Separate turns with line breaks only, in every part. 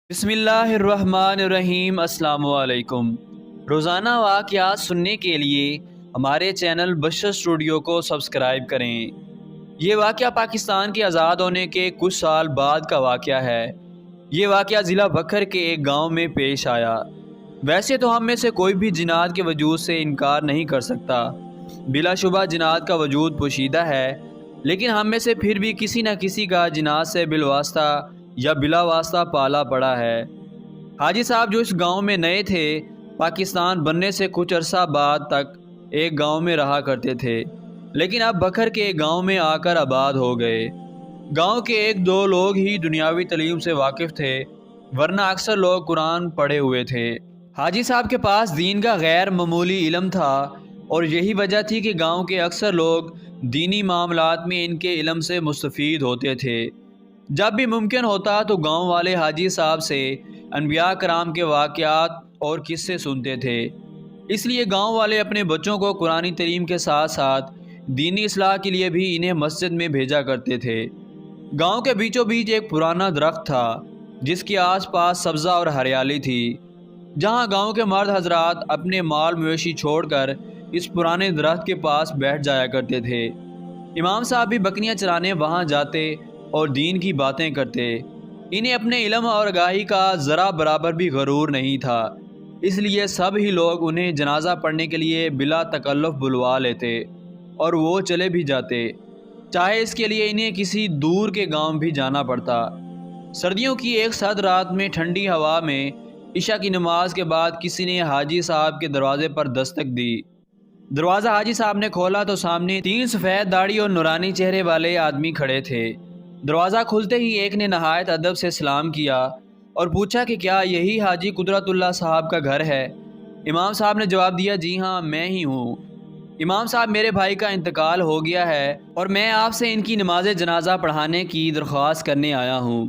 بسم اللہ الرحمن الرحیم۔ السلام علیکم۔ روزانہ واقعات سننے کے لیے ہمارے چینل بشر اسٹوڈیو کو سبسکرائب کریں۔ یہ واقعہ پاکستان کے آزاد ہونے کے کچھ سال بعد کا واقعہ ہے۔ یہ واقعہ ضلع بکھر کے ایک گاؤں میں پیش آیا۔ ویسے تو ہم میں سے کوئی بھی جنات کے وجود سے انکار نہیں کر سکتا، بلا شبہ جنات کا وجود پوشیدہ ہے، لیکن ہم میں سے پھر بھی کسی نہ کسی کا جنات سے بالواسطہ یا بلا واسطہ پالا پڑا ہے۔ حاجی صاحب جو اس گاؤں میں نئے تھے، پاکستان بننے سے کچھ عرصہ بعد تک ایک گاؤں میں رہا کرتے تھے، لیکن اب بکھر کے ایک گاؤں میں آ کر آباد ہو گئے۔ گاؤں کے ایک دو لوگ ہی دنیاوی تعلیم سے واقف تھے، ورنہ اکثر لوگ قرآن پڑھے ہوئے تھے۔ حاجی صاحب کے پاس دین کا غیر معمولی علم تھا، اور یہی وجہ تھی کہ گاؤں کے اکثر لوگ دینی معاملات میں ان کے علم سے مستفید ہوتے تھے۔ جب بھی ممکن ہوتا تو گاؤں والے حاجی صاحب سے انبیاء کرام کے واقعات اور قصے سنتے تھے۔ اس لیے گاؤں والے اپنے بچوں کو قرآن تعلیم کے ساتھ ساتھ دینی اصلاح کے لیے بھی انہیں مسجد میں بھیجا کرتے تھے۔ گاؤں کے بیچوں بیچ ایک پرانا درخت تھا، جس کے آس پاس سبزہ اور ہریالی تھی، جہاں گاؤں کے مرد حضرات اپنے مال مویشی چھوڑ کر اس پرانے درخت کے پاس بیٹھ جایا کرتے تھے۔ امام صاحب بھی بکریاں چرانے وہاں جاتے اور دین کی باتیں کرتے۔ انہیں اپنے علم اور آگاہی کا ذرا برابر بھی غرور نہیں تھا، اس لیے سب ہی لوگ انہیں جنازہ پڑھنے کے لیے بلا تکلف بلوا لیتے اور وہ چلے بھی جاتے، چاہے اس کے لیے انہیں کسی دور کے گاؤں بھی جانا پڑتا۔ سردیوں کی ایک سرد رات میں ٹھنڈی ہوا میں عشاء کی نماز کے بعد کسی نے حاجی صاحب کے دروازے پر دستک دی۔ دروازہ حاجی صاحب نے کھولا تو سامنے تین سفید داڑھی اور نورانی چہرے والے آدمی کھڑے تھے۔ دروازہ کھلتے ہی ایک نے نہایت ادب سے سلام کیا اور پوچھا کہ کیا یہی حاجی قدرت اللہ صاحب کا گھر ہے؟ امام صاحب نے جواب دیا، جی ہاں میں ہی ہوں۔ امام صاحب، میرے بھائی کا انتقال ہو گیا ہے اور میں آپ سے ان کی نماز جنازہ پڑھانے کی درخواست کرنے آیا ہوں۔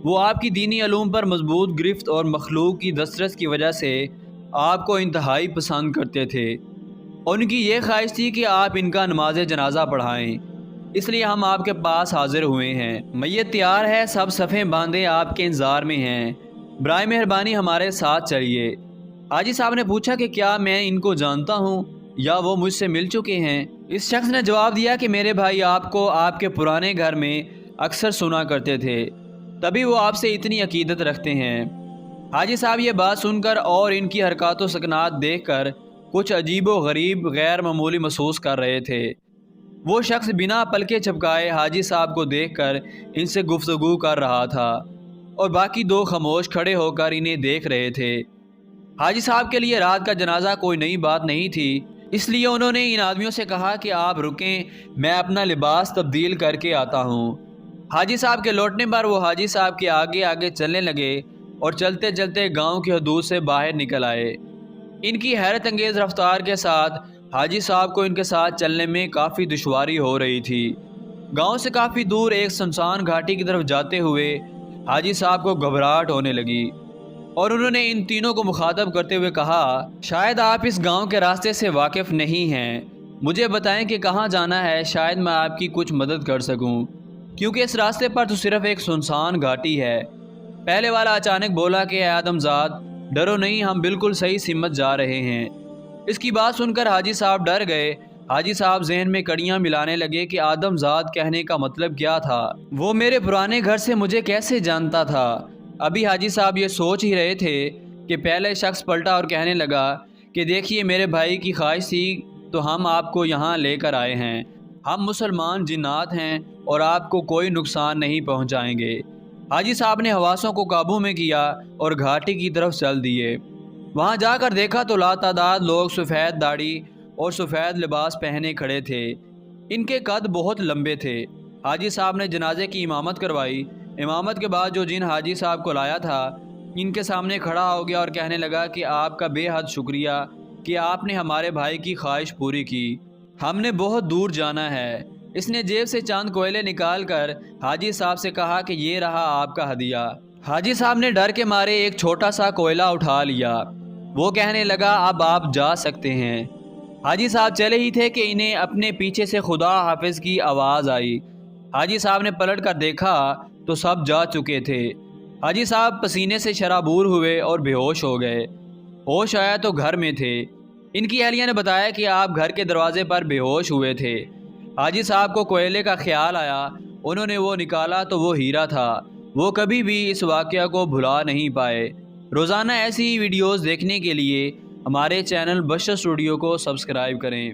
وہ آپ کی دینی علوم پر مضبوط گرفت اور مخلوق کی دسترس کی وجہ سے آپ کو انتہائی پسند کرتے تھے۔ ان کی یہ خواہش تھی کہ آپ ان کا نماز جنازہ پڑھائیں، اس لیے ہم آپ کے پاس حاضر ہوئے ہیں۔ میت تیار ہے، سب صفیں باندھے آپ کے انتظار میں ہیں، برائے مہربانی ہمارے ساتھ چلیے۔ حاجی صاحب نے پوچھا کہ کیا میں ان کو جانتا ہوں یا وہ مجھ سے مل چکے ہیں؟ اس شخص نے جواب دیا کہ میرے بھائی آپ کو آپ کے پرانے گھر میں اکثر سنا کرتے تھے، تبھی وہ آپ سے اتنی عقیدت رکھتے ہیں۔ حاجی صاحب یہ بات سن کر اور ان کی حرکات و سکنات دیکھ کر کچھ عجیب و غریب غیر معمولی محسوس کر رہے تھے۔ وہ شخص بنا پلکے جھپکائے حاجی صاحب کو دیکھ کر ان سے گفتگو کر رہا تھا، اور باقی دو خاموش کھڑے ہو کر انہیں دیکھ رہے تھے۔ حاجی صاحب کے لیے رات کا جنازہ کوئی نئی بات نہیں تھی، اس لیے انہوں نے ان آدمیوں سے کہا کہ آپ رکیں، میں اپنا لباس تبدیل کر کے آتا ہوں۔ حاجی صاحب کے لوٹنے پر وہ حاجی صاحب کے آگے آگے چلنے لگے اور چلتے چلتے گاؤں کی حدود سے باہر نکل آئے۔ ان کی حیرت انگیز رفتار کے ساتھ حاجی صاحب کو ان کے ساتھ چلنے میں کافی دشواری ہو رہی تھی۔ گاؤں سے کافی دور ایک سنسان گھاٹی کی طرف جاتے ہوئے حاجی صاحب کو گھبراہٹ ہونے لگی، اور انہوں نے ان تینوں کو مخاطب کرتے ہوئے کہا، شاید آپ اس گاؤں کے راستے سے واقف نہیں ہیں، مجھے بتائیں کہ کہاں جانا ہے، شاید میں آپ کی کچھ مدد کر سکوں، کیونکہ اس راستے پر تو صرف ایک سنسان گھاٹی ہے۔ پہلے والا اچانک بولا کہ اے آدم زاد، ڈرو نہیں، ہم بالکل صحیح سمت جا رہے ہیں۔ اس کی بات سن کر حاجی صاحب ڈر گئے۔ حاجی صاحب ذہن میں کڑیاں ملانے لگے کہ آدم زاد کہنے کا مطلب کیا تھا، وہ میرے پرانے گھر سے مجھے کیسے جانتا تھا؟ ابھی حاجی صاحب یہ سوچ ہی رہے تھے کہ پہلے شخص پلٹا اور کہنے لگا کہ دیکھیے، میرے بھائی کی خواہش تھی تو ہم آپ کو یہاں لے کر آئے ہیں، ہم مسلمان جنات ہیں اور آپ کو کوئی نقصان نہیں پہنچائیں گے۔ حاجی صاحب نے حواسوں کو قابو میں کیا اور گھاٹی کی طرف چل دیے۔ وہاں جا کر دیکھا تو لاتعداد لوگ سفید داڑھی اور سفید لباس پہنے کھڑے تھے۔ ان کے قد بہت لمبے تھے۔ حاجی صاحب نے جنازے کی امامت کروائی۔ امامت کے بعد جو جن حاجی صاحب کو لایا تھا ان کے سامنے کھڑا ہو گیا اور کہنے لگا کہ آپ کا بے حد شکریہ کہ آپ نے ہمارے بھائی کی خواہش پوری کی، ہم نے بہت دور جانا ہے۔ اس نے جیب سے چاند کوئلے نکال کر حاجی صاحب سے کہا کہ یہ رہا آپ کا ہدیہ۔ حاجی صاحب نے ڈر کے مارے ایک چھوٹا سا کوئلہ اٹھا لیا۔ وہ کہنے لگا، اب آپ جا سکتے ہیں۔ حاجی صاحب چلے ہی تھے کہ انہیں اپنے پیچھے سے خدا حافظ کی آواز آئی۔ حاجی صاحب نے پلٹ کر دیکھا تو سب جا چکے تھے۔ حاجی صاحب پسینے سے شرابور ہوئے اور بے ہوش ہو گئے۔ ہوش آیا تو گھر میں تھے۔ ان کی اہلیہ نے بتایا کہ آپ گھر کے دروازے پر بے ہوش ہوئے تھے۔ حاجی صاحب کو کوئلے کا خیال آیا، انہوں نے وہ نکالا تو وہ ہیرا تھا۔ وہ کبھی بھی اس واقعہ کو بھلا نہیں پائے۔ روزانہ ایسی ویڈیوز دیکھنے کے لیے ہمارے چینل بشر اسٹوڈیو کو سبسکرائب کریں۔